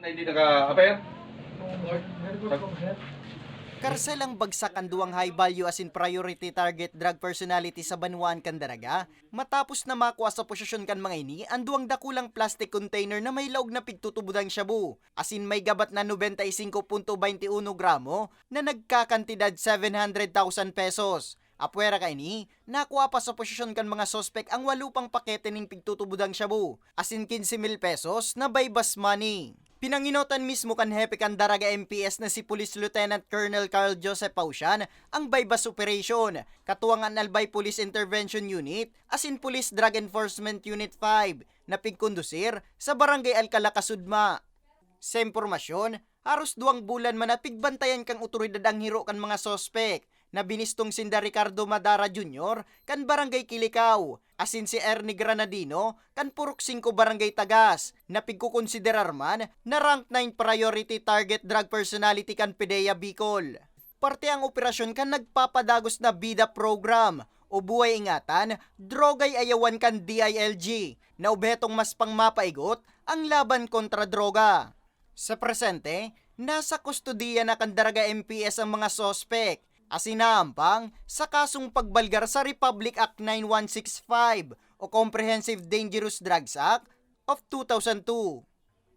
Na hindi naka-appear? Karsel ang bagsak ang duwang high value as in priority target drug personality sa Banwaan Candaraga matapos na makuha sa posisyon kan mga ini ang duwang dakulang plastic container na may laog na pigtutubudang shabu as in may gabat na 95.21 gramo na nagkakantidad 700,000 pesos. Apwera ka ini, nakuha pa sa posisyon kan mga sospek ang walupang pakete ng pigtutubudang shabu as in 15,000 pesos na bypass money. Pinanginotan mismo kan Hepe Candaraga MPS na si Police Lieutenant Colonel Carl Joseph Pausian ang bypass operation, katuwangan Albay Police Intervention Unit as in Police Drug Enforcement Unit 5 na pigkondusir sa Barangay Alcala, Kasudma. Sa impormasyon, haros 2 bulan man na pigbantayan kang otoridad ang hiro kan mga sospek na binistong sinda Ricardo Madara Jr. kan Barangay Kilikaw, asin si Ernie Granadino kan Purok 5 Barangay Tagas, na pigkukonsiderar man na rank 9 priority target drug personality kan PDEA Bicol. Parte ang operasyon kan nagpapadagos na BIDA program o buhay ingatan, drogay ayawan kan DILG, na obhetong mas pangmapaigot ang laban kontra droga. Sa presente, nasa kustudiya na Candaraga MPS ang mga sospek, asinaampang sa kasong pagbalgar sa Republic Act 9165 o Comprehensive Dangerous Drugs Act of 2002.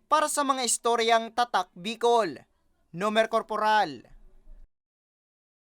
Para sa mga istoryang Tatak Bicol, Nomer Corporal.